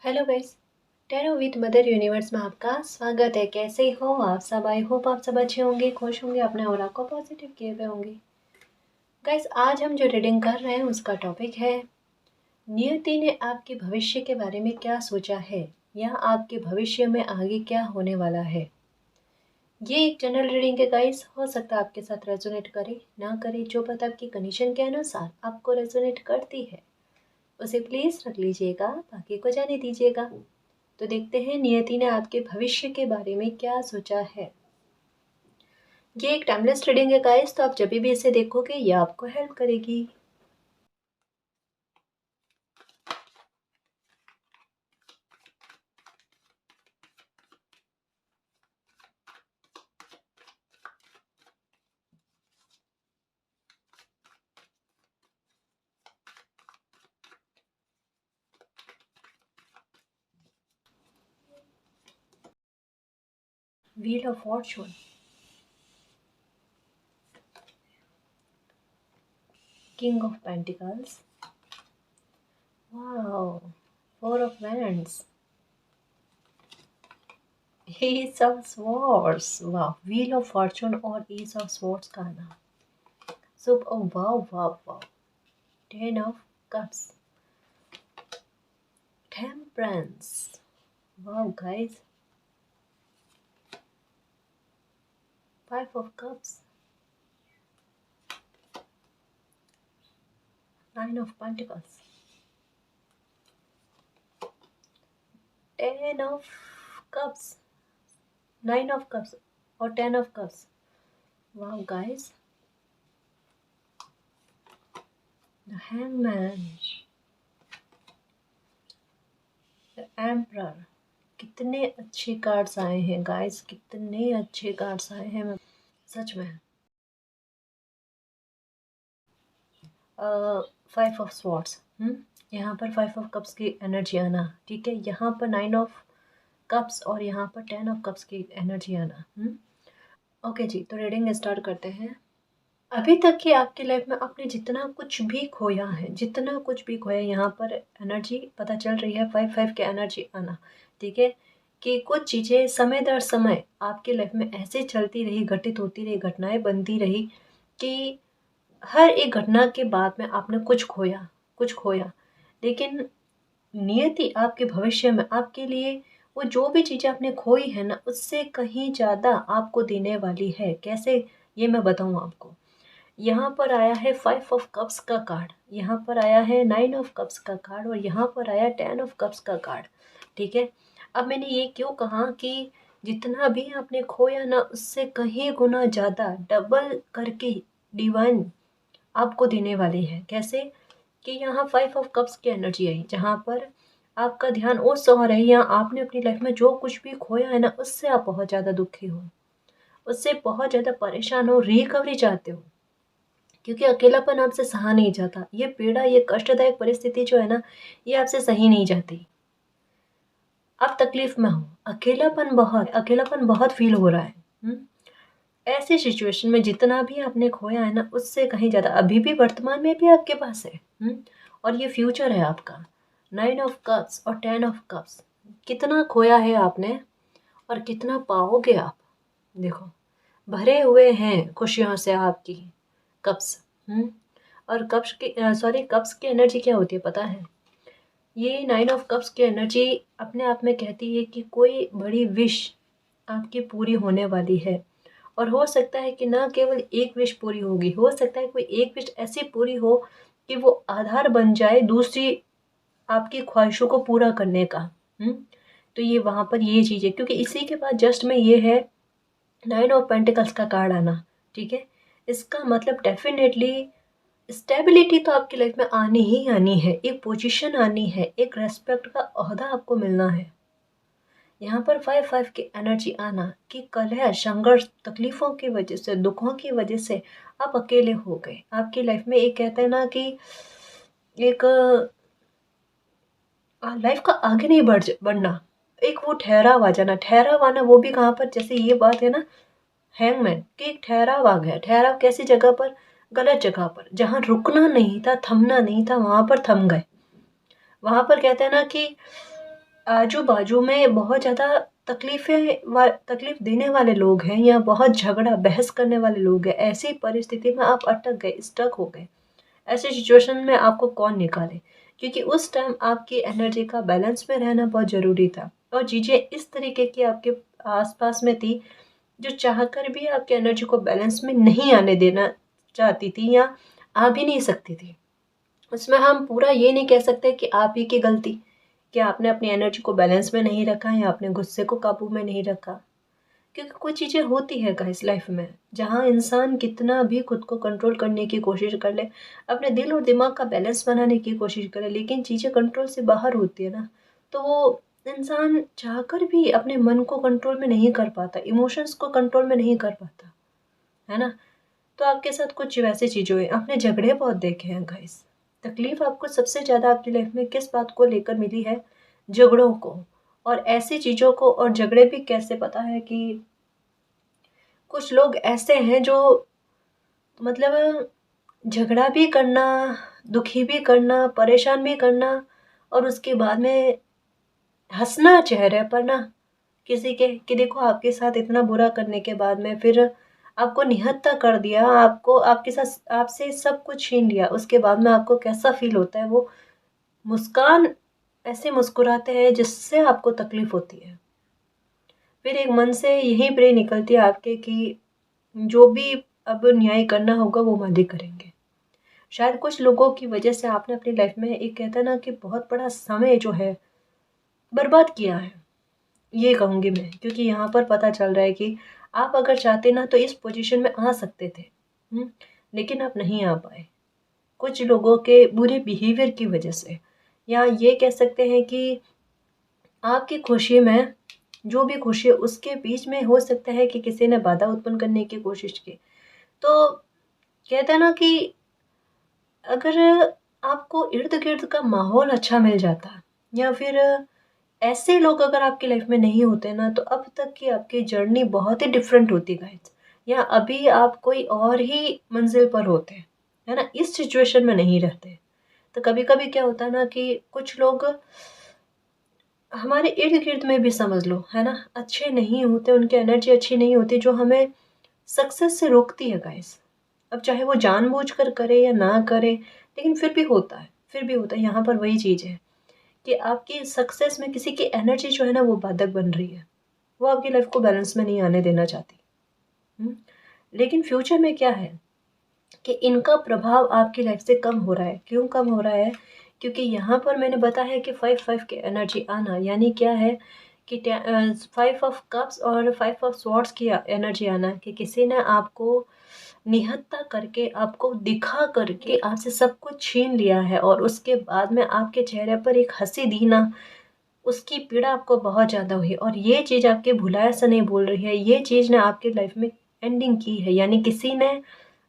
Hello guys. Tarot with mother universe में आपका स्वागत है। कैसे हो आप सब? आई होप आप सब अच्छे होंगे, खुश होंगे, अपने ऑरा को पॉजिटिव किए हुए होंगे। गाइस, आज हम जो रीडिंग कर रहे हैं उसका टॉपिक है नियति ने आपके भविष्य के बारे में क्या सोचा है, या आपके भविष्य में आगे क्या होने वाला है। ये एक जनरल रीडिंग है गाइस, हो सकता है आपके साथ रेजोनेट करे ना करे। जो बात आपकी कंडीशन के अनुसार आपको रेजोनेट करती है उसे प्लीज़ रख लीजिएगा, बाकी को जाने दीजिएगा। तो देखते हैं नियति ने आपके भविष्य के बारे में क्या सोचा है। ये एक टाइमलेस रीडिंग है गाइस, तो आप जब भी इसे देखोगे ये आपको हेल्प करेगी। Wheel of fortune, king of pentacles, wow, four of wands, ace of swords, वाह, व्हील ऑफ फॉर्चून और एस ऑफ स्वॉर्ड्स का आना। So wow wow wow, ten of cups, temperance, wow guys, five of cups, nine of pentacles, ten of cups, nine of cups और ten of cups. Wow guys, the hangman, the emperor. कितने अच्छे cards आए हैं guys, कितने अच्छे cards आए हैं, मैं सच में। फाइव ऑफ स्वॉर्ड्स, यहाँ पर फाइव ऑफ कप्स की एनर्जी आना, ठीक है। यहाँ पर नाइन ऑफ कप्स और यहाँ पर टेन ऑफ कप्स की एनर्जी आना। ओके जी, तो रीडिंग स्टार्ट करते हैं। अभी तक की आपकी लाइफ में आपने जितना कुछ भी खोया है, जितना कुछ भी खोया, यहाँ पर एनर्जी पता चल रही है फाइव फाइव की एनर्जी आना, ठीक है। कि कुछ चीज़ें समय दर समय आपकी लाइफ में ऐसे चलती रही, घटित होती रही, घटनाएं बनती रही कि हर एक घटना के बाद में आपने कुछ खोया, कुछ खोया। लेकिन नियति आपके भविष्य में आपके लिए वो जो भी चीज़ें आपने खोई है ना, उससे कहीं ज़्यादा आपको देने वाली है। कैसे, ये मैं बताऊँ आपको। यहाँ पर आया है फाइव ऑफ कप्स का कार्ड, यहाँ पर आया है नाइन ऑफ कप्स का कार्ड और यहाँ पर आया टेन ऑफ कप्स का कार्ड, ठीक है। अब मैंने ये क्यों कहा कि जितना भी आपने खोया ना, उससे कहीं गुना ज़्यादा डबल करके डिवाइन आपको देने वाली है। कैसे कि यहाँ फाइव ऑफ कप्स की एनर्जी आई, जहाँ पर आपका ध्यान उस ओर है, यहाँ आपने अपनी लाइफ में जो कुछ भी खोया है ना, उससे आप बहुत ज़्यादा दुखी हो, उससे बहुत ज़्यादा परेशान हो, रिकवरी चाहते हो, क्योंकि अकेलापन आपसे सहा नहीं जाता। ये पीड़ा, ये कष्टदायक परिस्थिति जो है ना, ये आपसे सही नहीं जाती। आप तकलीफ में हो, अकेलापन बहुत फील हो रहा है। ऐसी सिचुएशन में जितना भी आपने खोया है ना, उससे कहीं ज़्यादा अभी भी वर्तमान में भी आपके पास है। और ये फ्यूचर है आपका। नाइन ऑफ कप्स और टेन ऑफ कप्स, कितना खोया है आपने और कितना पाओगे आप। देखो, भरे हुए हैं खुशियों से आपकी कप्स। और कप्स की एनर्जी क्या होती है पता है? ये नाइन ऑफ कप्स की एनर्जी अपने आप में कहती है कि कोई बड़ी विश आपकी पूरी होने वाली है। और हो सकता है कि ना केवल एक विश पूरी होगी, हो सकता है कोई एक विश ऐसी पूरी हो कि वो आधार बन जाए दूसरी आपकी ख्वाहिशों को पूरा करने का। तो ये वहाँ पर ये चीज़ है, क्योंकि इसी के बाद जस्ट में ये है नाइन ऑफ पेंटिकल्स का कार्ड आना, ठीक है। इसका मतलब डेफिनेटली स्टेबिलिटी तो आपकी लाइफ में आनी ही आनी है, एक पोजीशन आनी है, एक रेस्पेक्ट का ओहदा आपको मिलना है। यहाँ पर फाइव फाइव की एनर्जी आना कि कलह, संघर्ष, तकलीफ़ों की वजह से, दुखों की वजह से आप अकेले हो गए। आपकी लाइफ में एक कहते हैं ना कि एक लाइफ का आगे नहीं बढ़ना, एक वो ठहराव आ जाना। ठहराव आना वो भी कहाँ पर, जैसे ये बात है ना हैंगमैन कि एक ठहराव आ गया। ठहराव कैसी जगह पर? गलत जगह पर, जहाँ रुकना नहीं था, थमना नहीं था, वहाँ पर थम गए। वहाँ पर कहते हैं ना कि आजू बाजू में बहुत ज़्यादा तकलीफ देने वाले लोग हैं या बहुत झगड़ा बहस करने वाले लोग हैं, ऐसी परिस्थिति में आप अटक गए, स्टक हो गए, ऐसी सिचुएशन में आपको कौन निकाले? क्योंकि उस टाइम आपकी एनर्जी का बैलेंस में रहना बहुत ज़रूरी था और चीज़ें इस तरीके की आपके आसपास में थी जो चाहकर भी आपकी एनर्जी को बैलेंस में नहीं आने देना चाहती थी या आ भी नहीं सकती थी। उसमें हम पूरा ये नहीं कह सकते कि आप ही की गलती, कि आपने अपनी एनर्जी को बैलेंस में नहीं रखा या आपने गुस्से को काबू में नहीं रखा। क्योंकि कुछ चीज़ें होती है गाइस लाइफ में, जहाँ इंसान कितना भी खुद को कंट्रोल करने की कोशिश कर ले, अपने दिल और दिमाग का बैलेंस बनाने की कोशिश करे, लेकिन चीज़ें कंट्रोल से बाहर होती है ना, तो वो इंसान चाहकर भी अपने मन को कंट्रोल में नहीं कर पाता, इमोशंस को कंट्रोल में नहीं कर पाता, है ना? तो आपके साथ कुछ वैसी चीज़ें हुई। आपने झगड़े बहुत देखे हैं गाइस। तकलीफ आपको सबसे ज़्यादा आपकी लाइफ में किस बात को लेकर मिली है? झगड़ों को। और ऐसी चीज़ों को, और झगड़े भी कैसे, पता है कि कुछ लोग ऐसे हैं जो मतलब झगड़ा भी करना, दुखी भी करना, परेशान भी करना और उसके बाद में हँसना चेहरे पर ना किसी के, कि देखो आपके साथ इतना बुरा करने के बाद में फिर आपको निहत्था कर दिया, आपको आपके साथ आपसे सब कुछ छीन लिया, उसके बाद में आपको कैसा फ़ील होता है? वो मुस्कान ऐसे मुस्कुराते हैं जिससे आपको तकलीफ़ होती है। फिर एक मन से यही प्रे निकलती है आपके कि जो भी अब न्याय करना होगा वो मालिक करेंगे। शायद कुछ लोगों की वजह से आपने अपनी लाइफ़ में, एक कहते हैं ना कि बहुत बड़ा समय जो है बर्बाद किया है। ये कहूँगी मैं, क्योंकि यहाँ पर पता चल रहा है कि आप अगर चाहते ना तो इस पोजीशन में आ सकते थे, लेकिन आप नहीं आ पाए। कुछ लोगों के बुरे बिहेवियर की वजह से, या ये कह सकते हैं कि आपकी खुशी में, जो भी खुशी है उसके बीच में हो सकता है कि किसी ने बाधा उत्पन्न करने की कोशिश की। तो कहते हैं ना कि अगर आपको इर्द-गिर्द का माहौल अच्छा मिल जाता, या फिर ऐसे लोग अगर आपकी लाइफ में नहीं होते ना, तो अब तक की आपकी जर्नी बहुत ही डिफरेंट होती गाइस, या अभी आप कोई और ही मंजिल पर होते, है ना? इस सिचुएशन में नहीं रहते। तो कभी-कभी क्या होता है ना कि कुछ लोग हमारे इर्द-गिर्द में भी समझ लो, है ना? अच्छे नहीं होते, उनकी एनर्जी अच्छी नहीं होती जो हमें सक्सेस से रोकती है गाइस। अब चाहे वो जानबूझकर करे या ना करे, लेकिन फिर भी होता है, फिर भी होता है। यहाँ पर वही चीज़ है कि आपकी सक्सेस में किसी की एनर्जी जो है ना वो बाधक बन रही है। वो आपकी लाइफ को बैलेंस में नहीं आने देना चाहती। लेकिन फ्यूचर में क्या है कि इनका प्रभाव आपकी लाइफ से कम हो रहा है। क्यों कम हो रहा है? क्योंकि यहाँ पर मैंने बताया है कि 5-5 की एनर्जी आना, यानी क्या है कि 5 ऑफ कप्स और 5 ऑफ स्वॉर्ड्स की एनर्जी आना, कि किसी ने आपको निहत्था करके, आपको दिखा करके आपसे सब कुछ छीन लिया है और उसके बाद में आपके चेहरे पर एक हँसी दी ना, उसकी पीड़ा आपको बहुत ज़्यादा हुई और ये चीज़ आपके भुलाया सा नहीं बोल रही है, ये चीज़ ने आपकी लाइफ में एंडिंग की है। यानी किसी ने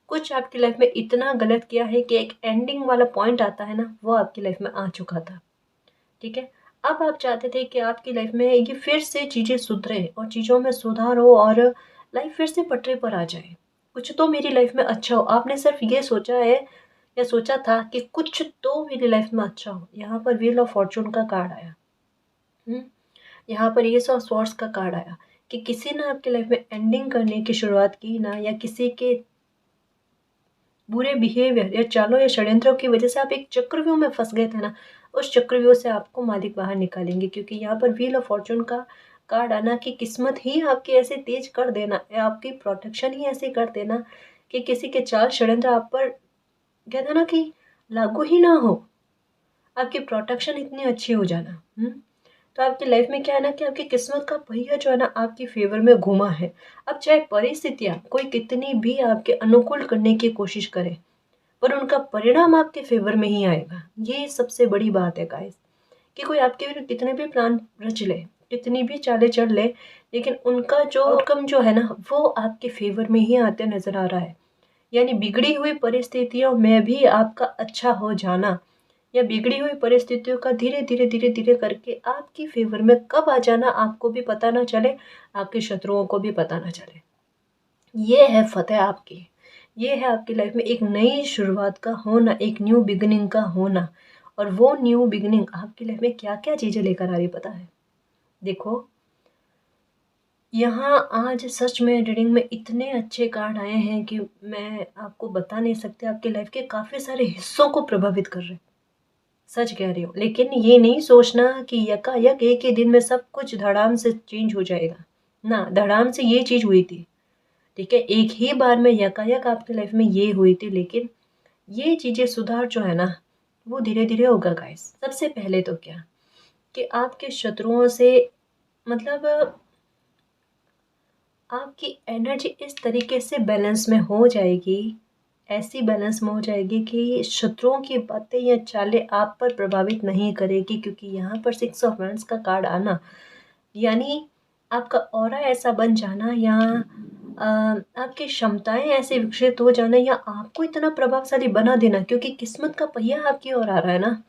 कुछ आपकी लाइफ में इतना गलत किया है कि एक एंडिंग वाला पॉइंट आता है ना, वो आपकी लाइफ में आ चुका था। ठीक है? अब आप चाहते थे कि आपकी लाइफ में ये फिर से चीज़ें सुधरे और चीज़ों में सुधार हो और लाइफ फिर से पटरी पर आ जाए। कुछ तो मेरी लाइफ में अच्छा हो। आपने सिर्फ ये सोचा है या सोचा था कि कुछ तो मेरी लाइफ में अच्छा हो। यहाँ पर व्हील ऑफ फॉर्च्यून का कार्ड आया। यहाँ पर एस ऑफ स्वॉर्ड्स का कार्ड आया कि किसी ने आपकी लाइफ में एंडिंग करने की शुरुआत की ना, या किसी के बुरे बिहेवियर या चालों या षड्यंत्रों की वजह से आप एक चक्रव्यूह में फँस गए थे ना, उस चक्रव्यूह से आपको मालिक बाहर निकालेंगे, क्योंकि यहाँ पर व्हील ऑफ फॉर्च्यून का कार्ड आना कि किस्मत ही आपकी ऐसे तेज कर देना, या आपकी प्रोटेक्शन ही ऐसी कर देना कि किसी के चाल षड्यंत्र आप पर, कहते हैं ना कि लागू ही ना हो, आपकी प्रोटेक्शन इतनी अच्छी हो जाना। तो आपकी लाइफ में क्या है ना कि आपकी किस्मत का पहिया जो है ना आपकी फेवर में घुमा है। अब चाहे परिस्थितियाँ कोई कितनी भी आपके अनुकूल करने की कोशिश करे, पर उनका परिणाम आपके फेवर में ही आएगा। ये सबसे बड़ी बात है गाइस, कि कोई आपके लिए कितने भी प्लान रच ले, कितनी भी चालें चल ले, लेकिन उनका जो आउटकम जो है ना वो आपके फेवर में ही आते नज़र आ रहा है। यानी बिगड़ी हुई परिस्थितियों में भी आपका अच्छा हो जाना, या बिगड़ी हुई परिस्थितियों का धीरे धीरे धीरे धीरे करके आपकी फेवर में कब आ जाना आपको भी पता ना चले, आपके शत्रुओं को भी पता ना चले। ये है फतेह आपकी, ये है आपकी लाइफ में एक नई शुरुआत का होना, एक न्यू बिगिनिंग का होना। और वो न्यू बिगिनिंग आपकी लाइफ में क्या क्या चीज़ें लेकर आ रही है पता है। देखो, यहाँ आज सच में रीडिंग में इतने अच्छे कार्ड आए हैं कि मैं आपको बता नहीं सकती, आपके लाइफ के काफ़ी सारे हिस्सों को प्रभावित कर रहे हैं। सच कह रही हूँ, लेकिन ये नहीं सोचना कि यकायक एक ही दिन में सब कुछ धड़ाम से चेंज हो जाएगा। ना, धड़ाम से ये चीज़ हुई थी, ठीक है, एक ही बार में यकायक आपकी लाइफ में ये हुई थी, लेकिन ये चीज़ें सुधार जो है ना, वो धीरे धीरे होगा गाइस। सबसे पहले तो क्या कि आपके शत्रुओं से, मतलब आपकी एनर्जी इस तरीके से बैलेंस में हो जाएगी, ऐसी बैलेंस में हो जाएगी कि शत्रुओं की बातें या चालें आप पर प्रभावित नहीं करेगी, क्योंकि यहाँ पर 6 ऑफ वांड्स का कार्ड आना यानी आपका ऑरा ऐसा बन जाना, या आपकी क्षमताएं ऐसे विकसित हो जाना, या आपको इतना प्रभावशाली बना देना, क्योंकि किस्मत का पहिया आपकी ओर आ रहा है ना,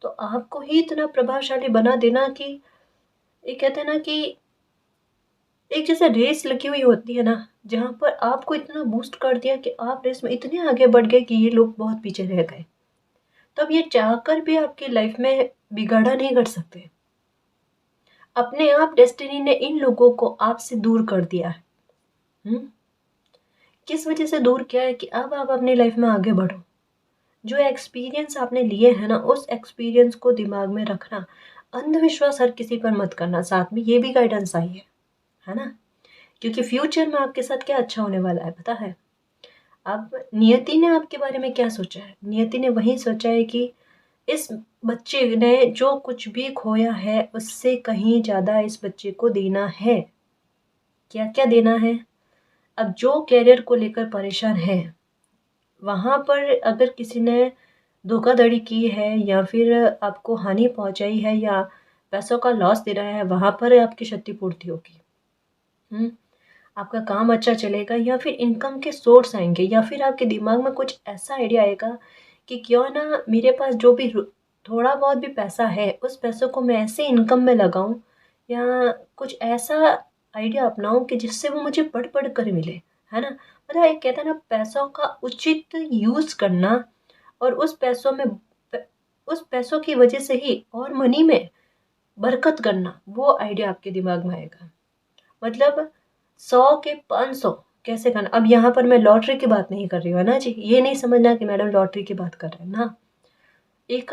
तो आपको ही इतना प्रभावशाली बना देना कि ये कहते हैं ना कि एक जैसे रेस लगी हुई होती है ना, जहाँ पर आपको इतना बूस्ट कर दिया कि आप रेस में इतने आगे बढ़ गए कि ये लोग बहुत पीछे रह गए। तब ये चाहकर भी आपकी लाइफ में बिगाड़ा नहीं कर सकते। अपने आप डेस्टिनी ने इन लोगों को आपसे दूर कर दिया है। किस वजह से दूर किया है कि अब आप अपनी लाइफ में आगे बढ़ो। जो एक्सपीरियंस आपने लिए हैं ना, उस एक्सपीरियंस को दिमाग में रखना। अंधविश्वास हर किसी पर मत करना, साथ में ये भी गाइडेंस आई है ना, क्योंकि फ्यूचर में आपके साथ क्या अच्छा होने वाला है पता है। अब नियति ने आपके बारे में क्या सोचा है, नियति ने वही सोचा है कि इस बच्चे ने जो कुछ भी खोया है उससे कहीं ज़्यादा इस बच्चे को देना है। क्या क्या देना है? अब जो कैरियर को लेकर परेशान है, वहाँ पर अगर किसी ने धोखाधड़ी की है या फिर आपको हानि पहुँचाई है या पैसों का लॉस दे रहा है, वहाँ पर आपकी क्षतिपूर्ति होगी। आपका काम अच्छा चलेगा, या फिर इनकम के सोर्स आएंगे, या फिर आपके दिमाग में कुछ ऐसा आइडिया आएगा कि क्यों ना मेरे पास जो भी थोड़ा बहुत भी पैसा है, उस पैसों को मैं ऐसे इनकम में लगाऊं, या कुछ ऐसा आइडिया अपनाऊं कि जिससे वो मुझे बढ़ कर मिले, है ना। मतलब एक कहता है ना, पैसों का उचित यूज़ करना, और उस पैसों की वजह से ही और मनी में बरकत करना, वो आइडिया आपके दिमाग में आएगा। मतलब 100 के 500 कैसे करना। अब यहाँ पर मैं लॉटरी की बात नहीं कर रही हूँ, है ना जी, ये नहीं समझना कि मैडम लॉटरी की बात कर रहे हैं ना। एक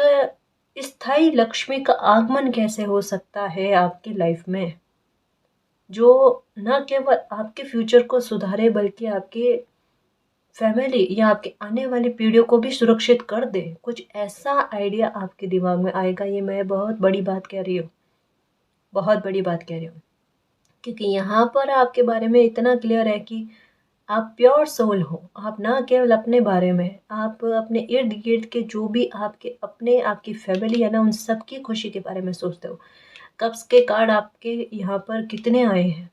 स्थायी लक्ष्मी का आगमन कैसे हो सकता है आपकी लाइफ में, जो न केवल आपके फ्यूचर को सुधारे बल्कि आपके फैमिली या आपके आने वाली पीढ़ियों को भी सुरक्षित कर दे। कुछ ऐसा आइडिया आपके दिमाग में आएगा। ये मैं बहुत बड़ी बात कह रही हूँ, बहुत बड़ी बात कह रही हूँ, क्योंकि यहाँ पर आपके बारे में इतना क्लियर है कि आप प्योर सोल हो। आप ना केवल अपने बारे में, आप अपने इर्द गिर्द के जो भी आपके अपने आपकी फैमिली है ना, उन सब की खुशी के बारे में सोचते हो। कब्ज़ के कार्ड आपके यहाँ पर कितने आए हैं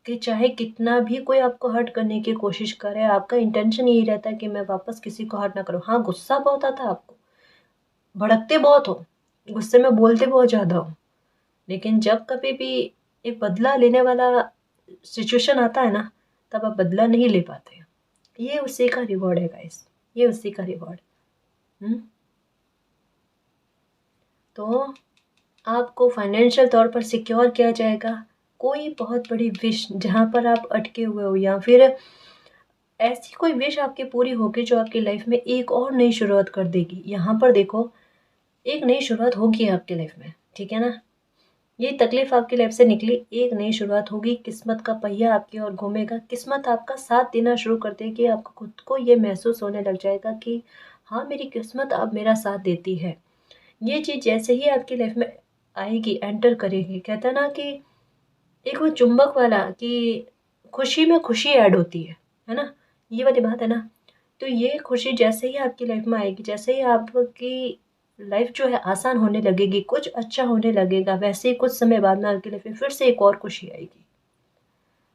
कि चाहे कितना भी कोई आपको हर्ट करने की कोशिश करे, आपका इंटेंशन यही रहता है कि मैं वापस किसी को हर्ट ना करूँ। हाँ, गुस्सा बहुत आता है आपको, भड़कते बहुत हो, गुस्से में बोलते बहुत ज़्यादा हो, लेकिन जब कभी भी एक बदला लेने वाला सिचुएशन आता है ना, तब आप बदला नहीं ले पाते। ये उसी का रिवॉर्ड है गाइस, ये उसी का रिवॉर्ड। तो आपको फाइनेंशियल तौर पर सिक्योर किया जाएगा। कोई बहुत बड़ी विश जहाँ पर आप अटके हुए हो, या फिर ऐसी कोई विश आपकी पूरी होगी जो आपकी लाइफ में एक और नई शुरुआत कर देगी। यहाँ पर देखो, एक नई शुरुआत होगी आपकी लाइफ में, ठीक है ना। ये तकलीफ आपकी लाइफ से निकली, एक नई शुरुआत होगी। किस्मत का पहिया आपकी ओर घूमेगा, किस्मत आपका साथ देना शुरू कर देगी। आपको खुद को ये महसूस होने लग जाएगा कि हाँ, मेरी किस्मत अब मेरा साथ देती है। ये चीज़ जैसे ही आपकी लाइफ में आएगी, एंटर करेगी, कहता ना कि एक वो चुंबक वाला कि खुशी में खुशी ऐड होती है ना, ये वाली बात है ना। तो ये खुशी जैसे ही आपकी लाइफ में आएगी, जैसे ही आपकी लाइफ जो है आसान होने लगेगी, कुछ अच्छा होने लगेगा, वैसे ही कुछ समय बाद में आपकी लाइफ में फिर से एक और खुशी आएगी,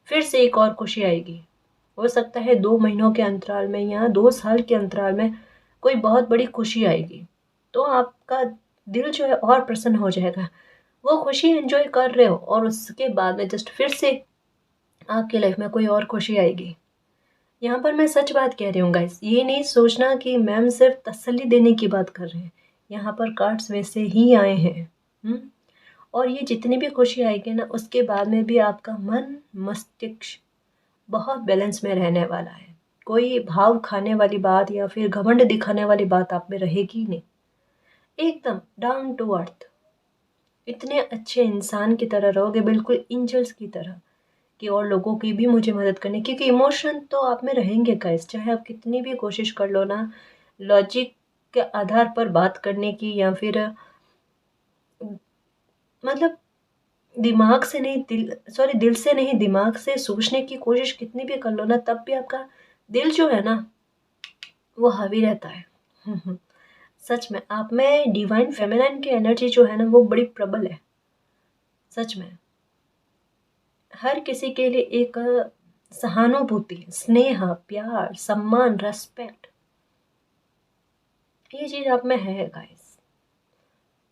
फिर से एक और खुशी आएगी। हो सकता है 2 महीनों के अंतराल में या 2 साल के अंतराल में कोई बहुत बड़ी खुशी आएगी, तो आपका दिल जो है और प्रसन्न हो जाएगा। वो खुशी एंजॉय कर रहे हो, और उसके बाद में जस्ट फिर से आपकी लाइफ में कोई और खुशी आएगी। यहाँ पर मैं सच बात कह रही हूँ गाइस, ये नहीं सोचना कि मैम सिर्फ तसल्ली देने की बात कर रहे हैं। यहाँ पर कार्ड्स वैसे ही आए हैं। और ये जितनी भी खुशी आएगी ना, उसके बाद में भी आपका मन मस्तिष्क बहुत बैलेंस में रहने वाला है। कोई भाव खाने वाली बात या फिर घमंड दिखाने वाली बात आप में रहेगी नहीं। एकदम डाउन टू अर्थ, इतने अच्छे इंसान की तरह रहोगे, बिल्कुल एंजल्स की तरह, कि और लोगों की भी मुझे मदद करनी, क्योंकि इमोशन तो आप में रहेंगे गाइस, चाहे आप कितनी भी कोशिश कर लो ना लॉजिक के आधार पर बात करने की, या फिर मतलब दिमाग से नहीं, दिल से नहीं, दिमाग से सोचने की कोशिश कितनी भी कर लो ना, तब भी आपका दिल जो है ना वो हावी रहता है। सच में आप में डिवाइन फेमिनाइन की एनर्जी जो है ना वो बड़ी प्रबल है। सच में हर किसी के लिए एक सहानुभूति, स्नेह, प्यार, सम्मान, रेस्पेक्ट, ये चीज आप में है गाइस।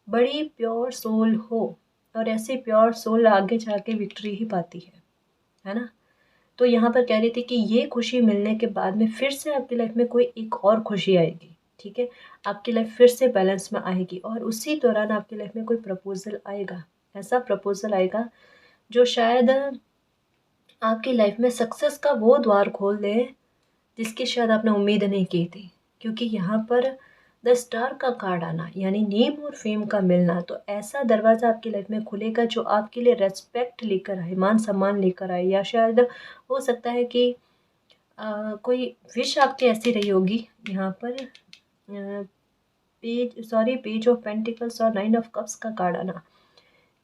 बड़ी प्योर सोल हो, और ऐसी प्योर सोल आगे जाके विक्ट्री ही पाती है ना। तो यहाँ पर कह रही थी कि ये खुशी मिलने के बाद में फिर से आपकी लाइफ में कोई एक और खुशी आएगी, ठीक है, आपकी लाइफ फिर से बैलेंस में आएगी, और उसी दौरान आपकी लाइफ में कोई प्रपोजल आएगा, ऐसा प्रपोजल आएगा जो शायद आपकी लाइफ में सक्सेस का वो द्वार खोल दे जिसकी शायद आपने उम्मीद नहीं की थी। क्योंकि यहाँ पर द स्टार का कार्ड आना यानी नेम और फेम का मिलना, तो ऐसा दरवाज़ा आपकी लाइफ में खुलेगा जो आपके लिए रेस्पेक्ट लेकर आए, मान सम्मान लेकर आए, या शायद हो सकता है कि कोई विश आपकी ऐसी रही होगी। यहाँ पर पेज ऑफ पेंटिकल्स और 9 ऑफ कप्स का कार्ड आना,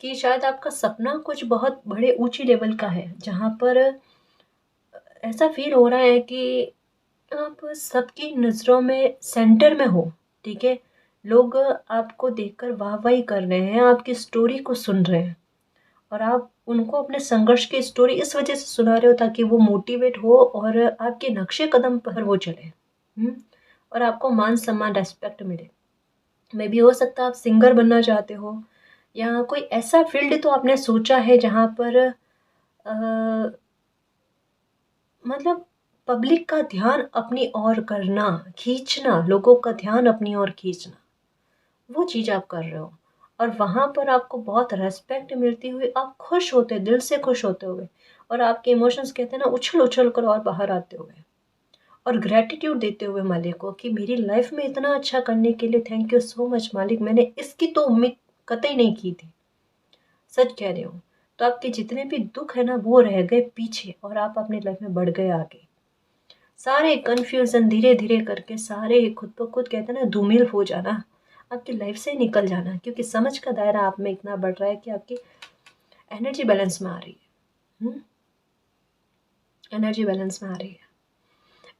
कि शायद आपका सपना कुछ बहुत बड़े ऊंची लेवल का है, जहाँ पर ऐसा फील हो रहा है कि आप सबकी नज़रों में सेंटर में हो, ठीक है, लोग आपको देखकर वाहवाही कर रहे हैं, आपकी स्टोरी को सुन रहे हैं, और आप उनको अपने संघर्ष की स्टोरी इस वजह से सुना रहे हो ताकि वो मोटिवेट हो और आपके नक्शे कदम पर वो चले। और आपको मान सम्मान रेस्पेक्ट मिले। मे भी हो सकता है आप सिंगर बनना चाहते हो, या कोई ऐसा फील्ड तो आपने सोचा है जहाँ पर मतलब पब्लिक का ध्यान अपनी ओर करना, खींचना, लोगों का ध्यान अपनी ओर खींचना, वो चीज़ आप कर रहे हो, और वहाँ पर आपको बहुत रेस्पेक्ट मिलती हुई आप खुश होते, दिल से खुश होते हुए, और आपके इमोशंस कहते हैं ना उछल उछल कर और बाहर आते हुए, और ग्रेटिट्यूड देते हुए मालिक को कि मेरी लाइफ में इतना अच्छा करने के लिए थैंक यू सो मच मालिक, मैंने इसकी तो उम्मीद कतई नहीं की थी। सच कह रही हूँ। तो आपके जितने भी दुख है ना वो रह गए पीछे, और आप अपनी लाइफ में बढ़ गए आगे। सारे कन्फ्यूज़न धीरे धीरे करके सारे खुद ब खुद कहते हैं ना धूमिल हो जाना, आपकी लाइफ से निकल जाना, क्योंकि समझ का दायरा आप में इतना बढ़ रहा है कि आपकी एनर्जी बैलेंस में आ रही है। एनर्जी बैलेंस में आ रही है।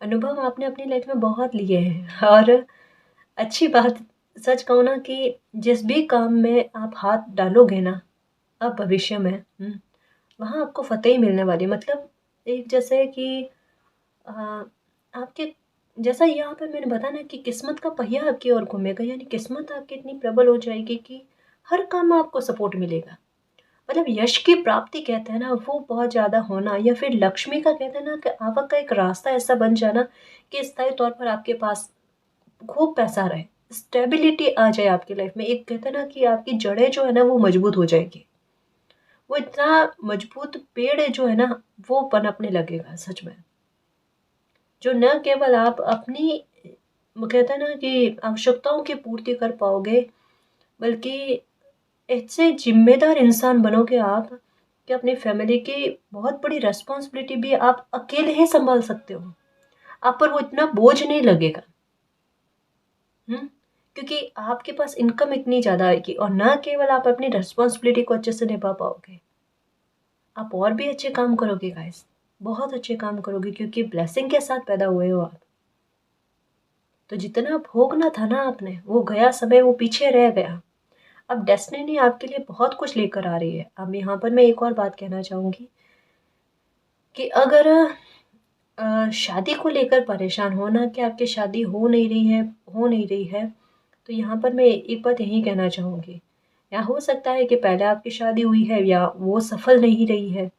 अनुभव आपने अपनी लाइफ में बहुत लिए हैं, और अच्छी बात सच कहूँ ना कि जिस भी काम में आप हाथ डालोगे ना अब भविष्य में, वहाँ आपको फतेह ही मिलने वाली। मतलब एक जैसे कि अ, आपके जैसा यहाँ पर मैंने बताया ना कि किस्मत का पहिया आपकी ओर घूमेगा, यानी किस्मत आपकी इतनी प्रबल हो जाएगी कि हर काम में आपको सपोर्ट मिलेगा। मतलब यश की प्राप्ति कहते हैं ना वो बहुत ज़्यादा होना, या फिर लक्ष्मी का कहते हैं ना कि आवक का एक रास्ता ऐसा बन जाना कि स्थायी तौर पर आपके पास खूब पैसा रहे, स्टेबिलिटी आ जाए आपकी लाइफ में। एक कहते हैं ना कि आपकी जड़ें जो है ना वो मजबूत हो जाएगी, वो इतना मजबूत पेड़ है जो है ना वो पनपने लगेगा सच में, जो न केवल आप अपनी वो कहते हैं ना कि आवश्यकताओं की पूर्ति कर पाओगे, बल्कि ऐसे जिम्मेदार इंसान बनोगे आप कि अपनी फैमिली की बहुत बड़ी रिस्पॉन्सिबिलिटी भी आप अकेले ही संभाल सकते हो। आप पर वो इतना बोझ नहीं लगेगा। क्योंकि आपके पास इनकम इतनी ज़्यादा आएगी, और ना केवल आप अपनी रिस्पॉन्सिबिलिटी को अच्छे से निभा पाओगे, आप और भी अच्छे काम करोगे गाइस, बहुत अच्छे काम करोगे, क्योंकि ब्लेसिंग के साथ पैदा हुए हो आप। तो जितना भोगना था ना आपने वो गया समय, वो पीछे रह गया। अब डेस्टिनी आपके लिए बहुत कुछ लेकर आ रही है। अब यहाँ पर मैं एक और बात कहना चाहूँगी कि अगर शादी को लेकर परेशान हो ना कि आपकी शादी हो नहीं रही है, तो यहाँ पर मैं एक बात यही कहना चाहूँगी, या हो सकता है कि पहले आपकी शादी हुई है या वो सफल नहीं रही है,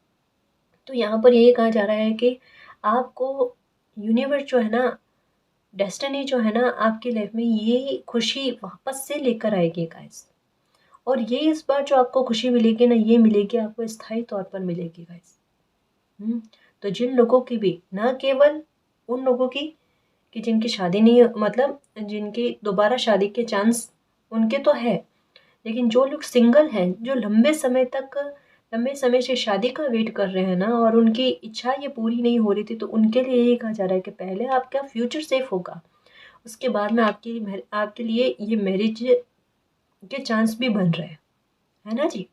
तो यहाँ पर यही कहा जा रहा है कि आपको यूनिवर्स जो है ना डेस्टिनी जो है ना आपकी लाइफ में ये खुशी वापस से लेकर आएगी गाइस। और ये इस बार जो आपको खुशी मिलेगी ना, ये मिलेगी आपको स्थायी तौर पर मिलेगी गाइस। तो जिन लोगों की भी, ना केवल उन लोगों की कि जिनकी शादी नहीं, मतलब जिनकी दोबारा शादी के चांस उनके तो है, लेकिन जो लोग सिंगल हैं, जो लंबे समय से शादी का वेट कर रहे हैं ना, और उनकी इच्छा ये पूरी नहीं हो रही थी, तो उनके लिए यही कहा जा रहा है कि पहले आपका फ्यूचर सेफ होगा, उसके बाद में आपके लिए ये मैरिज के चांस भी बन रहे हैं, है ना जी।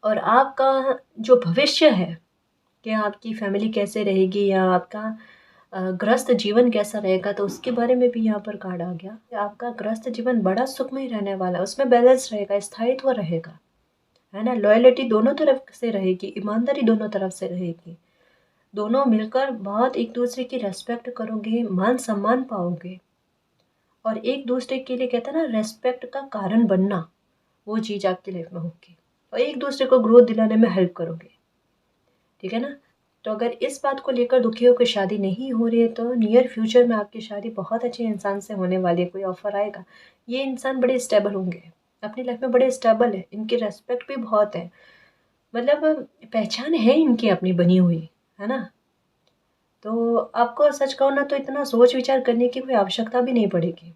और आपका जो भविष्य है कि आपकी फैमिली कैसे रहेगी या आपका गृहस्थ जीवन कैसा रहेगा, तो उसके बारे में भी यहाँ पर कार्ड आ गया। आपका गृहस्थ जीवन बड़ा सुखमय रहने वाला है, उसमें बैलेंस रहेगा, स्थायित्व रहेगा, है ना। लॉयल्टी दोनों तरफ से रहेगी, ईमानदारी दोनों तरफ से रहेगी, दोनों मिलकर बहुत एक दूसरे की रेस्पेक्ट करोगे, मान सम्मान पाओगे, और एक दूसरे के लिए कहते हैं ना रेस्पेक्ट का कारण बनना, वो चीज़ आपकी लाइफ में होगी, और एक दूसरे को ग्रोथ दिलाने में हेल्प करोगे, ठीक है ना। तो अगर इस बात को लेकर दुखी होकर शादी नहीं हो रही है, तो नियर फ्यूचर में आपकी शादी बहुत अच्छे इंसान से होने वाली है, कोई ऑफर आएगा। ये इंसान बड़े स्टेबल होंगे, अपनी लाइफ में बड़े स्टेबल है, इनकी रेस्पेक्ट भी बहुत है, मतलब पहचान है इनकी अपनी बनी हुई, है ना। तो आपको सच कहूँ ना, तो इतना सोच विचार करने की कोई आवश्यकता भी नहीं पड़ेगी।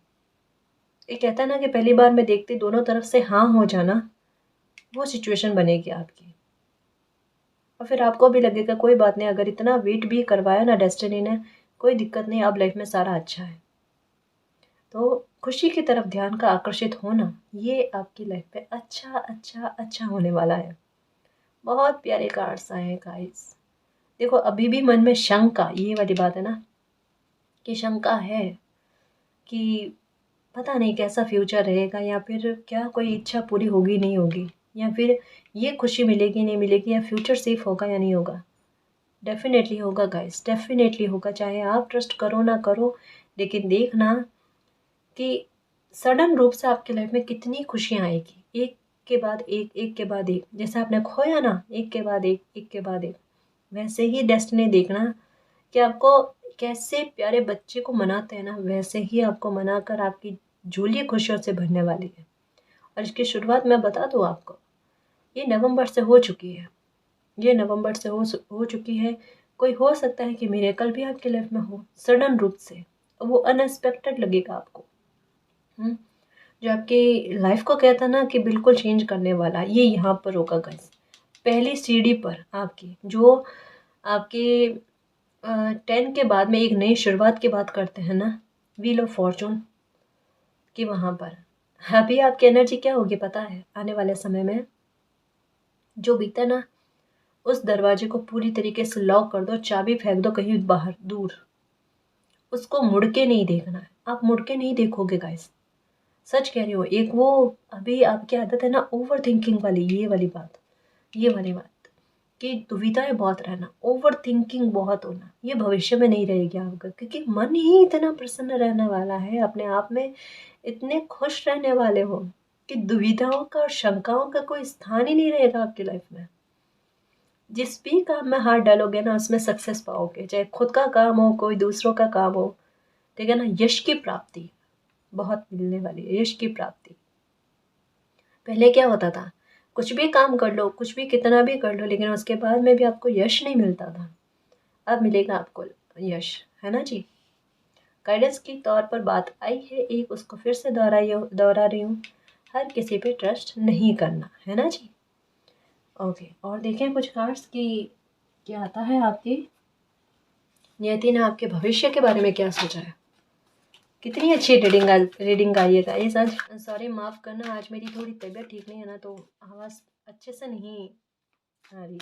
ये कहता है ना कि पहली बार में देखते दोनों तरफ से हाँ हो जाना, वो सिचुएशन बनेगी आपकी, और फिर आपको भी लगेगा कोई बात नहीं, अगर इतना वेट भी करवाया ना डेस्टिनी ने, कोई दिक्कत नहीं, अब लाइफ में सारा अच्छा है। तो खुशी की तरफ ध्यान का आकर्षित होना, ये आपकी लाइफ पे अच्छा अच्छा अच्छा होने वाला है। बहुत प्यारे कार्ड्स आए हैं गाइस। देखो अभी भी मन में शंका, ये वाली बात है ना, कि शंका है कि पता नहीं कैसा फ्यूचर रहेगा, या फिर क्या कोई इच्छा पूरी होगी नहीं होगी, या फिर ये खुशी मिलेगी नहीं मिलेगी, या फ्यूचर सेफ होगा या नहीं होगा। डेफिनेटली होगा गाइस, डेफिनेटली होगा, चाहे आप ट्रस्ट करो ना करो, लेकिन देखना कि सडन रूप से आपकी लाइफ में कितनी खुशियाँ आएगी, एक के बाद एक, एक के बाद एक, जैसे आपने खोया ना, एक के बाद एक, एक के बाद एक, वैसे ही डेस्टिनी देखना कि आपको कैसे प्यारे बच्चे को मनाते हैं ना, वैसे ही आपको मनाकर आपकी झोली खुशियों से भरने वाली है। और इसकी शुरुआत मैं बता दूँ आपको, ये नवंबर से हो चुकी है, ये नवंबर से हो चुकी है। कोई हो सकता है कि मिरेकल भी आपके लाइफ में हो सडन रूप से, वो अनएक्सपेक्टेड लगेगा आपको। हम्म, जो आपकी लाइफ को कहता ना कि बिल्कुल चेंज करने वाला, ये यहाँ पर होगा गाइस। पहली सीढ़ी पर आपकी, जो आपके 10 के बाद में एक नई शुरुआत की बात करते हैं ना, व्हील ऑफ फॉर्चून की, वहाँ पर अभी आपकी एनर्जी क्या होगी पता है, आने वाले समय में जो बीता ना, उस दरवाजे को पूरी तरीके से लॉक कर दो, चाबी फेंक दो कहीं बाहर दूर, उसको मुड़ के नहीं देखना है, आप मुड़ के नहीं देखोगे गाइस, सच कह रही हो। एक वो अभी आपकी आदत है ना ओवर थिंकिंग वाली, ये वाली बात कि दुविधाएं बहुत रहना, ओवर थिंकिंग बहुत होना, ये भविष्य में नहीं रहेगी आपका, क्योंकि मन ही इतना प्रसन्न रहने वाला है, अपने आप में इतने खुश रहने वाले हो कि दुविधाओं का और शंकाओं का कोई स्थान ही नहीं रहेगा आपकी लाइफ में। जिस भी काम में हाथ डालोगे ना, उसमें सक्सेस पाओगे, चाहे खुद का काम हो, कोई दूसरों का काम हो, ठीक है ना। यश की प्राप्ति बहुत मिलने वाली है, यश की प्राप्ति। पहले क्या होता था, कुछ भी काम कर लो, कुछ भी कितना भी कर लो, लेकिन उसके बाद में भी आपको यश नहीं मिलता था, अब मिलेगा आपको यश, है ना जी। गाइडेंस के तौर पर बात आई है एक, उसको फिर से दोहरा रही हूँ, हर किसी पे ट्रस्ट नहीं करना, है ना जी। ओके, और देखें कुछ कार्ड्स की क्या आता है आपकी नियति ने आपके भविष्य के बारे में क्या सोचा है। कितनी अच्छी रीडिंग आई है गाइस आज। सॉरी माफ़ करना, आज मेरी थोड़ी तबीयत ठीक नहीं है ना, तो आवाज़ अच्छे से नहीं आ रही।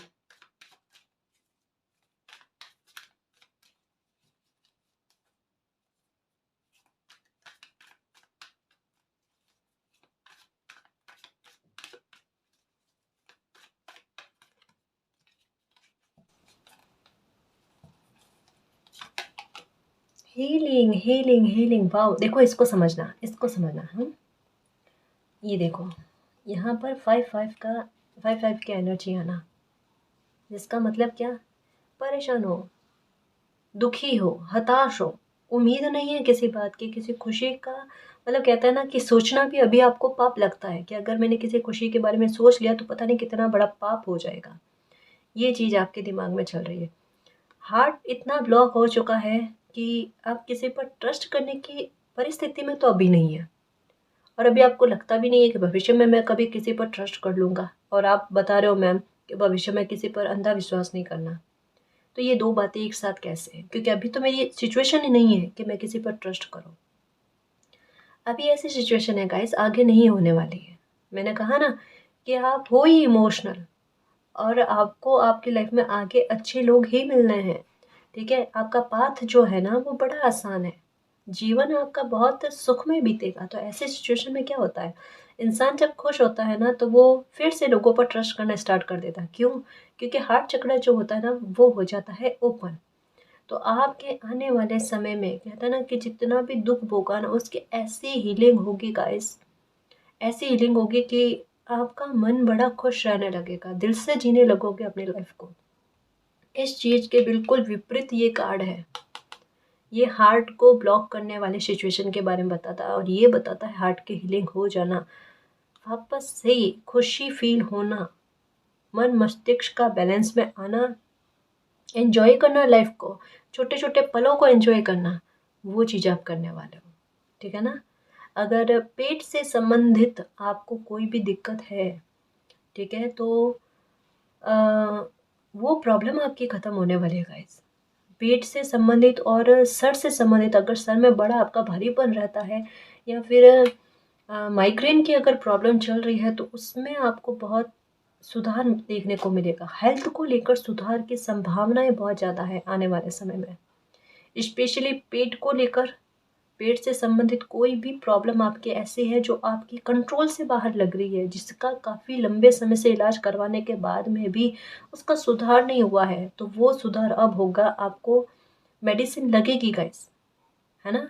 Healing healing healing, wow. देखो इसको समझना, इसको समझना। हम ये देखो यहाँ पर 5-5 का 5-5 की एनर्जी आना, जिसका मतलब क्या, परेशान हो, दुखी हो, हताश हो, उम्मीद नहीं है किसी बात की, किसी खुशी का, मतलब कहता है ना कि सोचना भी अभी आपको पाप लगता है कि अगर मैंने किसी खुशी के बारे में सोच लिया तो पता नहीं कितना बड़ा पाप हो जाएगा। ये चीज़ आपके दिमाग में चल रही है। हार्ट इतना ब्लॉक हो चुका है कि आप किसी पर ट्रस्ट करने की परिस्थिति में तो अभी नहीं है, और अभी आपको लगता भी नहीं है कि भविष्य में मैं कभी किसी पर ट्रस्ट कर लूँगा, और आप बता रहे हो मैम कि भविष्य में किसी पर अंधा विश्वास नहीं करना। तो ये दो बातें एक साथ कैसे हैं? क्योंकि अभी तो मेरी सिचुएशन ही नहीं है कि मैं किसी पर ट्रस्ट करूँ। अभी ऐसी सिचुएशन है गाइस, आगे नहीं होने वाली है। मैंने कहा ना कि आप हो ही इमोशनल, और आपको आपकी लाइफ में आगे अच्छे लोग ही मिलने हैं। ठीक है, आपका पाथ जो है ना वो बड़ा आसान है, जीवन आपका बहुत सुखमय बीतेगा। तो ऐसे सिचुएशन में क्या होता है, इंसान जब खुश होता है ना तो वो फिर से लोगों पर ट्रस्ट करना स्टार्ट कर देता है। क्यों? क्योंकि हार्ट चक्र जो होता है ना वो हो जाता है ओपन। तो आपके आने वाले समय में कहता है ना कि जितना भी दुख भोगा ना उसकी ऐसी हीलिंग होगी गाइस, ऐसी हीलिंग होगी कि आपका मन बड़ा खुश रहने लगेगा, दिल से जीने लगोगे अपनी लाइफ को। इस चीज़ के बिल्कुल विपरीत ये कार्ड है। ये हार्ट को ब्लॉक करने वाले सिचुएशन के बारे में बताता है, और ये बताता है हार्ट की हीलिंग हो जाना, वापस से खुशी फील होना, मन मस्तिष्क का बैलेंस में आना, एंजॉय करना लाइफ को, छोटे छोटे पलों को एंजॉय करना, वो चीज़ आप करने वाले हो। ठीक है ना? अगर पेट से संबंधित आपको कोई भी दिक्कत है, ठीक है, तो अ, वो प्रॉब्लम आपकी ख़त्म होने वाली है गाइस। पेट से संबंधित और सर से संबंधित, अगर सर में बड़ा आपका भारीपन रहता है, या फिर माइग्रेन की अगर प्रॉब्लम चल रही है, तो उसमें आपको बहुत सुधार देखने को मिलेगा। हेल्थ को लेकर सुधार की संभावनाएं बहुत ज़्यादा है आने वाले समय में, स्पेशली पेट को लेकर। पेट से संबंधित कोई भी प्रॉब्लम आपकी ऐसी है जो आपकी कंट्रोल से बाहर लग रही है, जिसका काफ़ी लंबे समय से इलाज करवाने के बाद में भी उसका सुधार नहीं हुआ है, तो वो सुधार अब होगा। आपको मेडिसिन लगेगी गाइस, है ना?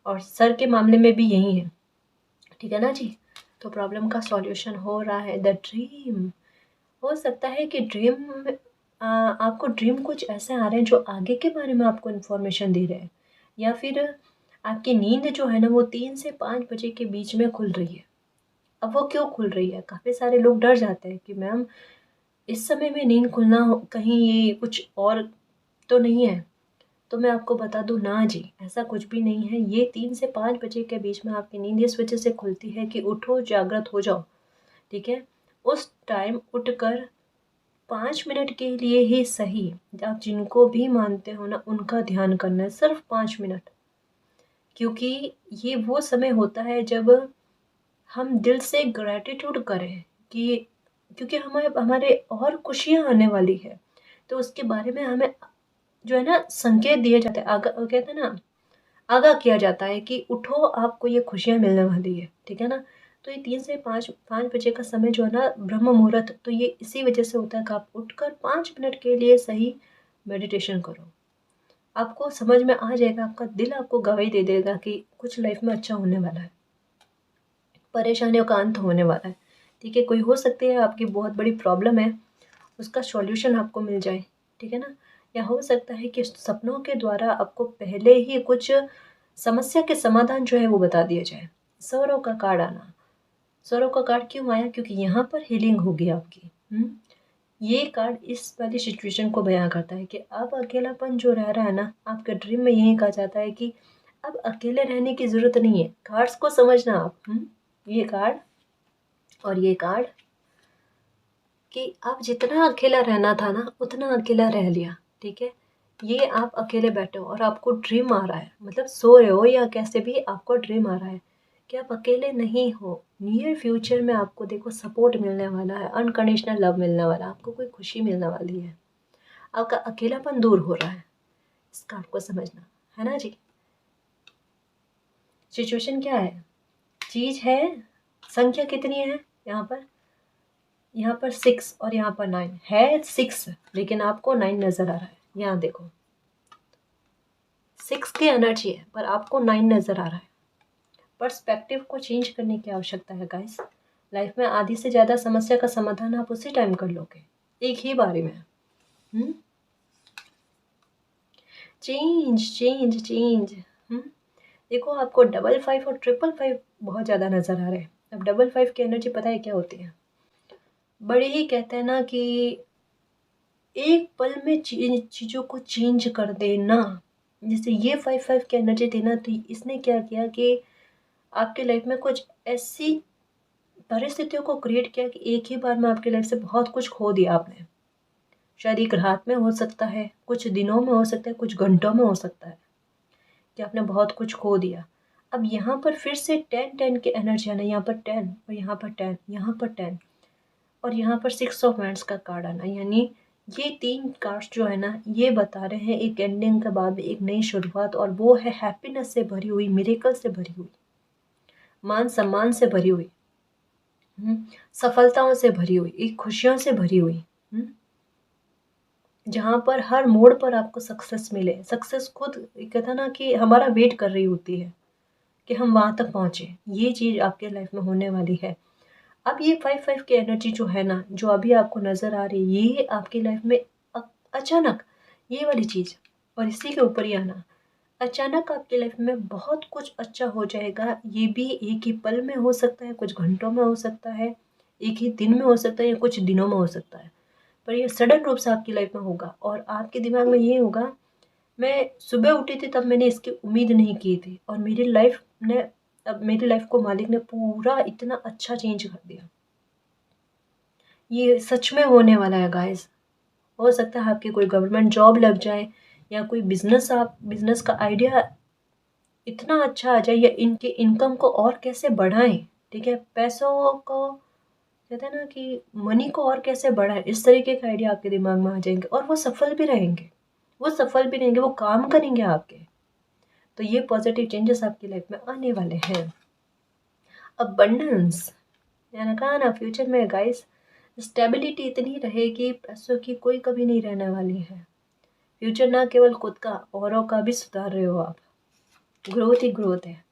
और सर के मामले में भी यही है। ठीक है ना जी? तो प्रॉब्लम का सॉल्यूशन हो रहा है। द ड्रीम, हो सकता है कि ड्रीम में आपको ड्रीम कुछ ऐसे आ रहे हैं जो आगे के बारे में आपको इन्फॉर्मेशन दे रहे हैं, या फिर आपकी नींद जो है ना वो 3 से 5 बजे के बीच में खुल रही है। अब वो क्यों खुल रही है? काफ़ी सारे लोग डर जाते हैं कि मैम इस समय में नींद खुलना कहीं ये कुछ और तो नहीं है। तो मैं आपको बता दूँ ना जी, ऐसा कुछ भी नहीं है। ये 3 से 5 बजे के बीच में आपकी नींद इस वजह से खुलती है कि उठो, जागृत हो जाओ। ठीक है? उस टाइम उठकर 5 मिनट के लिए ही सही, आप जिनको भी मानते हो ना उनका ध्यान करना है, सिर्फ 5 मिनट। क्योंकि ये वो समय होता है जब हम दिल से ग्रैटिट्यूड करें कि क्योंकि हमारे हमारे और खुशियाँ आने वाली है, तो उसके बारे में हमें जो है ना संकेत दिए जाते हैं, आगा कहते हैं ना, आगाह किया जाता है कि उठो, आपको ये खुशियाँ मिलने वाली है। ठीक है ना? तो ये 3 से 5 बजे का समय जो है ना ब्रह्म मुहूर्त, तो ये इसी वजह से होता है कि आप उठकर 5 मिनट के लिए सही मेडिटेशन करो। आपको समझ में आ जाएगा, आपका दिल आपको गवाही दे देगा कि कुछ लाइफ में अच्छा होने वाला है, परेशानियों का अंत होने वाला है। ठीक है? कोई हो सकती है आपकी बहुत बड़ी प्रॉब्लम है, उसका सॉल्यूशन आपको मिल जाए। ठीक है ना? या हो सकता है कि सपनों के द्वारा आपको पहले ही कुछ समस्या के समाधान जो है वो बता दिए जाए। स्वरों का कार्ड आना, स्वरों का कार्ड क्यों आया? क्योंकि यहाँ पर हीलिंग होगी आपकी। ये कार्ड इस वाली सिचुएशन को बयां करता है कि अब अकेलापन जो रह रहा है ना, आपके ड्रीम में यही कहा जाता है कि अब अकेले रहने की ज़रूरत नहीं है। कार्ड्स को समझना आप। ये कार्ड और ये कार्ड, कि आप जितना अकेला रहना था ना उतना अकेला रह लिया। ठीक है? ये आप अकेले बैठे हो और आपको ड्रीम आ रहा है, मतलब सो रहे हो या कैसे भी आपको ड्रीम आ रहा है कि आप अकेले नहीं हो। नियर फ्यूचर में आपको देखो सपोर्ट मिलने वाला है, अनकंडीशनल लव मिलने वाला है, आपको कोई खुशी मिलने वाली है, आपका अकेलापन दूर हो रहा है। इस कार्ड को समझना है ना जी। सिचुएशन क्या है, चीज़ है, संख्या कितनी है यहाँ पर? यहाँ पर 6 और यहाँ पर 9 है। 6 लेकिन आपको 9 नज़र आ रहा है। यहाँ देखो 6 की एनर्जी है पर आपको 9 नज़र आ रहा है। पर्सपेक्टिव को चेंज करने की आवश्यकता है गाइस। लाइफ में आधी से ज़्यादा समस्या का समाधान आप उसी टाइम कर लोगे, एक ही बारी में। चेंज चेंज चेंज, देखो आपको 555 और 555 बहुत ज़्यादा नज़र आ रहे हैं। अब 555 की एनर्जी पता है क्या होती है? बड़े ही कहते हैं ना कि एक पल में चीज़ों को चेंज कर देना। जैसे ये 55 की एनर्जी थी ना, तो इसने क्या किया कि आपके लाइफ में कुछ ऐसी परिस्थितियों को क्रिएट किया कि एक ही बार में आपकी लाइफ से बहुत कुछ खो दिया आपने। शायद एक रात में हो सकता है, कुछ दिनों में हो सकता है, कुछ घंटों में हो सकता है कि आपने बहुत कुछ खो दिया। अब यहाँ पर फिर से 10-10 की एनर्जी आना, यहाँ पर 10 और यहाँ पर 10, यहाँ पर 10 और यहाँ पर 6 ऑफ वांड्स का कार्ड आना, यानी ये 3 कार्ड्स जो है ना, ये बता रहे हैं एक एंडिंग के बाद एक नई शुरुआत, और वो है हैप्पीनेस से भरी हुई, मिरेकल से भरी हुई, मान सम्मान से भरी हुई, सफलताओं से भरी हुई, एक खुशियों से भरी हुई, जहाँ पर हर मोड़ पर आपको सक्सेस मिले। सक्सेस खुद कहता ना कि हमारा वेट कर रही होती है कि हम वहाँ तक पहुँचे। ये चीज़ आपके लाइफ में होने वाली है। अब ये 5-5 की एनर्जी जो है ना, जो अभी आपको नज़र आ रही है, ये आपकी लाइफ में अचानक ये वाली चीज़, और इसी के ऊपर ही आना, अचानक आपकी लाइफ में बहुत कुछ अच्छा हो जाएगा। ये भी एक ही पल में हो सकता है, कुछ घंटों में हो सकता है, एक ही दिन में हो सकता है, या कुछ दिनों में हो सकता है, पर ये सडन रूप से आपकी लाइफ में होगा। और आपके दिमाग में ये होगा, मैं सुबह उठी थी तब मैंने इसकी उम्मीद नहीं की थी, और मेरी लाइफ ने, अब मेरी लाइफ को मालिक ने पूरा इतना अच्छा चेंज कर दिया। ये सच में होने वाला है गाइस। हो सकता है आपकी कोई गवर्नमेंट जॉब लग जाए, या कोई बिजनेस, आप बिजनेस का आइडिया इतना अच्छा आ जाए, या इनके इनकम को और कैसे बढ़ाएं, ठीक है, पैसों को कहते हैं ना कि मनी को और कैसे बढ़ाएं, इस तरीके का आइडिया आपके दिमाग में आ जाएंगे, और वो सफल भी रहेंगे, वो काम करेंगे आपके। तो ये पॉजिटिव चेंजेस आपकी लाइफ में आने वाले हैं। अबंडेंस, मैंने कहा ना, फ्यूचर में गाइस स्टेबिलिटी इतनी रहेगी, पैसों की कोई कमी नहीं रहने वाली है। फ्यूचर ना केवल खुद का, औरों का भी सुधार रहे हो आप। ग्रोथ ही ग्रोथ है।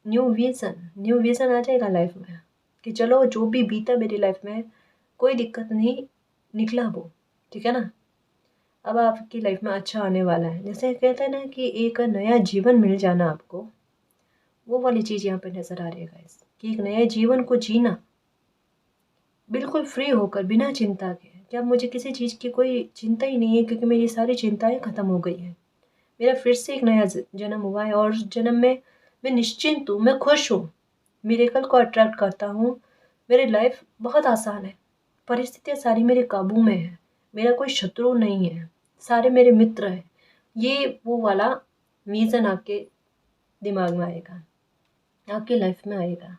न्यू विजन आ जाएगा लाइफ में कि चलो जो भी बीता मेरी लाइफ में, कोई दिक्कत नहीं, निकला वो, ठीक है ना। अब आपकी लाइफ में अच्छा आने वाला है। जैसे कहते हैं ना कि एक नया जीवन मिल जाना आपको, वो वाली चीज़ यहाँ पे नज़र आ रही है गाइस, कि एक नए जीवन को जीना बिल्कुल फ्री होकर, बिना चिंता के, कि अब मुझे किसी चीज़ की कोई चिंता ही नहीं है, क्योंकि मेरी सारी चिंताएं खत्म हो गई हैं। मेरा फिर से एक नया जन्म हुआ है, और जन्म में मैं निश्चिंत हूँ, मैं खुश हूँ, मिरेकल को अट्रैक्ट करता हूँ। मेरी लाइफ बहुत आसान है, परिस्थितियाँ सारी मेरे काबू में है, मेरा कोई शत्रु नहीं है, सारे मेरे मित्र हैं। ये वो वाला विज़न आपके दिमाग में आएगा, आपकी लाइफ में आएगा,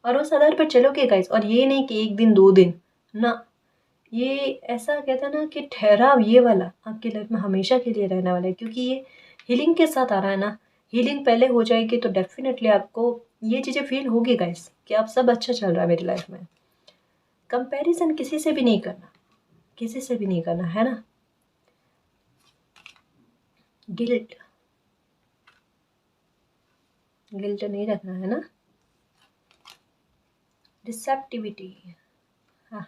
और उस आधार पर चलोगे गाइस। और ये नहीं कि एक दिन 2 दिन ना, ये ऐसा कहता है ना कि ठहराव, ये वाला आपकी लाइफ में हमेशा के लिए रहने वाला है, क्योंकि ये हीलिंग के साथ आ रहा है ना। हीलिंग पहले हो जाएगी तो डेफिनेटली आपको ये चीज़ें फील होगी गाइस, कि आप सब अच्छा चल रहा है मेरी लाइफ में। कंपैरिजन किसी से भी नहीं करना, किसी से भी नहीं करना, है ना। गिल्ट, गिल्ट नहीं रखना, है ना। रिसेप्टिविटी, हाँ,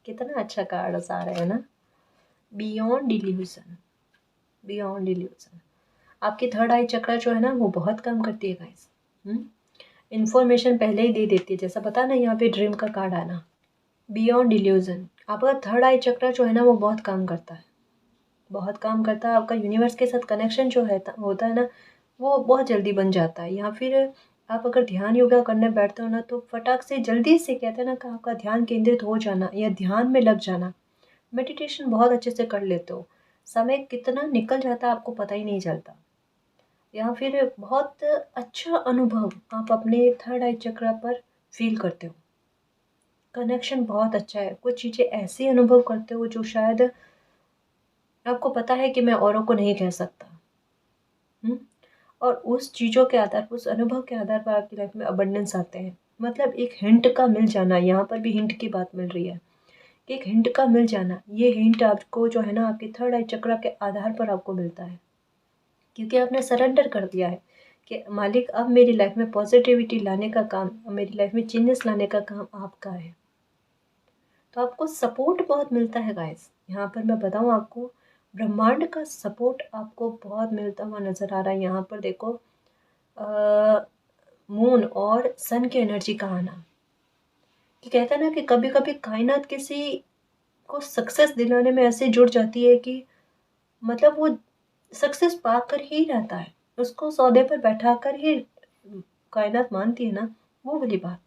कितना अच्छा कार्ड आ रहा है ना। बियॉन्ड डिल्यूजन, बियॉन्ड डिल्यूजन, आपकी थर्ड आई चक्र जो है ना, वो बहुत काम करती है गाइस। इन्फॉर्मेशन पहले ही दे देती है, जैसा पता ना यहाँ पे ड्रीम का कार्ड आना, बियॉन्ड डिल्यूजन। आपका थर्ड आई चक्र जो है ना, वो बहुत काम करता है, बहुत काम करता है। आपका यूनिवर्स के साथ कनेक्शन जो है होता है ना, वो बहुत जल्दी बन जाता है। या फिर आप अगर ध्यान योगा करने बैठते हो ना, तो फटाक से जल्दी से, कहते हैं ना कि आपका ध्यान केंद्रित हो जाना, या ध्यान में लग जाना, मेडिटेशन बहुत अच्छे से कर लेते हो, समय कितना निकल जाता है आपको पता ही नहीं चलता। या फिर बहुत अच्छा अनुभव आप अपने थर्ड आई चक्र पर फील करते हो, कनेक्शन बहुत अच्छा है। कुछ चीज़ें ऐसी अनुभव करते हो जो शायद आपको पता है कि मैं औरों को नहीं कह सकता। और उस चीज़ों के आधार पर, उस अनुभव के आधार पर आपकी लाइफ में अबंडेंस आते हैं। मतलब एक हिंट का मिल जाना, यहाँ पर भी हिंट की बात मिल रही है कि एक हिंट का मिल जाना। ये हिंट आपको जो है ना, आपके थर्ड आई चक्र के आधार पर आपको मिलता है, क्योंकि आपने सरेंडर कर दिया है कि मालिक, अब मेरी लाइफ में पॉजिटिविटी लाने का काम, मेरी लाइफ में चेंजेस लाने का काम आपका है। तो आपको सपोर्ट बहुत मिलता है गाइस। यहाँ पर मैं बताऊँ आपको, ब्रह्मांड का सपोर्ट आपको बहुत मिलता हुआ नज़र आ रहा है। यहाँ पर देखो मून और सन की एनर्जी का आना, कि कहता है ना कि कभी कभी कायनात किसी को सक्सेस दिलाने में ऐसे जुड़ जाती है कि मतलब वो सक्सेस पाकर ही रहता है, उसको सौदे पर बैठा कर ही कायनात मानती है ना, वो वाली बात।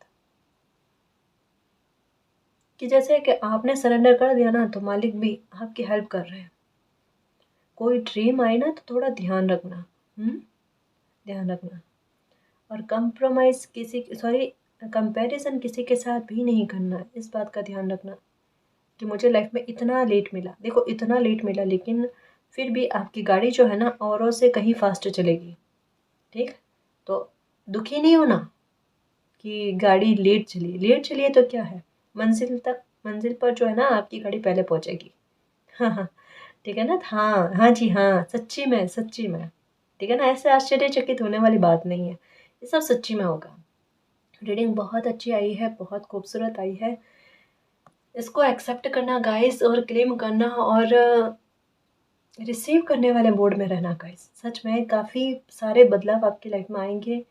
कि जैसे कि आपने सरेंडर कर दिया ना, तो मालिक भी आपकी हेल्प कर रहे हैं। कोई ड्रीम आए ना तो थोड़ा ध्यान रखना, ध्यान रखना। और कंप्रोमाइज कंपैरिजन किसी के साथ भी नहीं करना, इस बात का ध्यान रखना। कि मुझे लाइफ में इतना लेट मिला, देखो इतना लेट मिला, लेकिन फिर भी आपकी गाड़ी जो है ना औरों से कहीं फास्ट चलेगी, ठीक। तो दुखी नहीं होना कि गाड़ी लेट चली है तो क्या है, मंजिल पर जो है ना आपकी गाड़ी पहले पहुंचेगी। हाँ हाँ, ठीक है ना। हाँ हाँ जी हाँ, सच्ची में, ठीक है ना। ऐसे आश्चर्यचकित होने वाली बात नहीं है, ये सब सच्ची में होगा। रीडिंग बहुत अच्छी आई है, बहुत खूबसूरत आई है। इसको एक्सेप्ट करना गाइस, और क्लेम करना, और रिसीव करने वाले मोड में रहना गाइस। सच में काफ़ी सारे बदलाव आपकी लाइफ में आएंगे।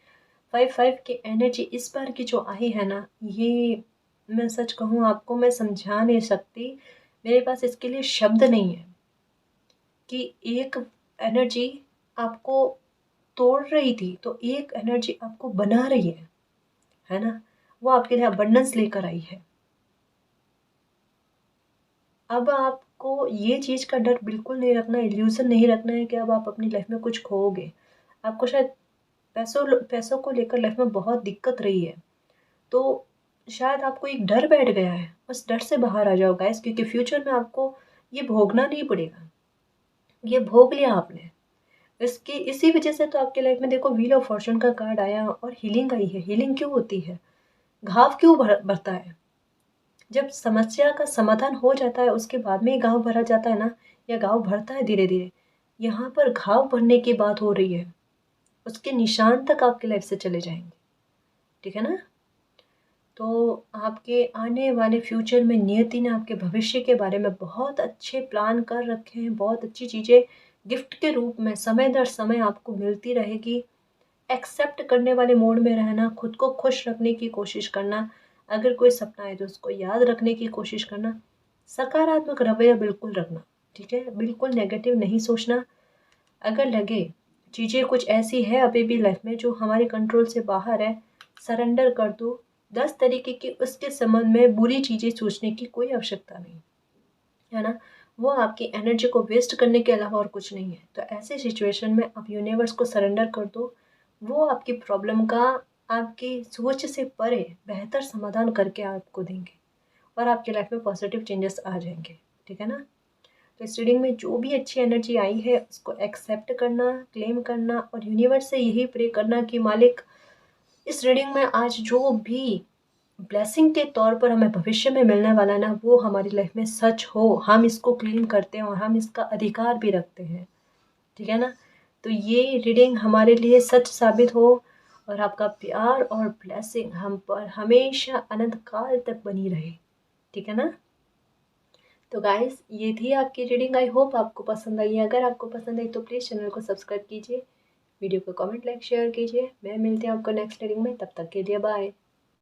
5-5 की एनर्जी इस बार की जो आई है ना, ये मैं सच कहूँ आपको, मैं समझा नहीं सकती, मेरे पास इसके लिए शब्द नहीं है। कि एक एनर्जी आपको तोड़ रही थी तो एक एनर्जी आपको बना रही है ना। वो आपके लिए अबंडेंस लेकर आई है। अब आपको ये चीज़ का डर बिल्कुल नहीं रखना, इल्यूज़न नहीं रखना है कि अब आप अपनी लाइफ में कुछ खोओगे। आपको शायद पैसों को लेकर लाइफ में बहुत दिक्कत रही है, तो शायद आपको एक डर बैठ गया है। बस डर से बाहर आ जाओ गाइस, क्योंकि फ्यूचर में आपको ये भोगना नहीं पड़ेगा, ये भोग लिया आपने। इसकी इसी वजह से तो आपके लाइफ में देखो व्हील ऑफ फॉर्चून का कार्ड आया और हीलिंग आई है। हीलिंग क्यों होती है, घाव क्यों भरता है। जब समस्या का समाधान हो जाता है उसके बाद में ही घाव भरा जाता है ना, या घाव भरता है धीरे धीरे। यहाँ पर घाव भरने की बात हो रही है, उसके निशान तक आपकी लाइफ से चले जाएंगे, ठीक है ना। तो आपके आने वाले फ्यूचर में नियति ने आपके भविष्य के बारे में बहुत अच्छे प्लान कर रखे हैं। बहुत अच्छी चीज़ें गिफ्ट के रूप में समय दर समय आपको मिलती रहेगी। एक्सेप्ट करने वाले मोड में रहना, खुद को खुश रखने की कोशिश करना, अगर कोई सपना है तो उसको याद रखने की कोशिश करना, सकारात्मक रवैया बिल्कुल रखना, ठीक है। बिल्कुल नेगेटिव नहीं सोचना। अगर लगे चीज़ें कुछ ऐसी है अभी भी लाइफ में जो हमारे कंट्रोल से बाहर है, सरेंडर कर दो। 10 तरीके की उसके संबंध में बुरी चीज़ें सोचने की कोई आवश्यकता नहीं है ना। वो आपकी एनर्जी को वेस्ट करने के अलावा और कुछ नहीं है। तो ऐसे सिचुएशन में आप यूनिवर्स को सरेंडर कर दो, वो आपकी प्रॉब्लम का आपकी सोच से परे बेहतर समाधान करके आपको देंगे, और आपकी लाइफ में पॉजिटिव चेंजेस आ जाएंगे, ठीक है ना। तो इस रीडिंग में जो भी अच्छी एनर्जी आई है उसको एक्सेप्ट करना, क्लेम करना, और यूनिवर्स से यही प्रे करना कि मालिक इस रीडिंग में आज जो भी ब्लेसिंग के तौर पर हमें भविष्य में मिलने वाला है ना, वो हमारी लाइफ में सच हो, हम इसको क्लेम करते हैं और हम इसका अधिकार भी रखते हैं, ठीक है ना। तो ये रीडिंग हमारे लिए सच साबित हो, और आपका प्यार और ब्लेसिंग हम पर हमेशा अनंत काल तक बनी रहे, ठीक है ना। तो गाइस ये थी आपकी रीडिंग, आई होप आपको पसंद आई है। अगर आपको पसंद आई तो प्लीज़ चैनल को सब्सक्राइब कीजिए, वीडियो को कमेंट लाइक शेयर कीजिए। मैं मिलती हूँ आपको नेक्स्ट रीडिंग में, तब तक के लिए बाय।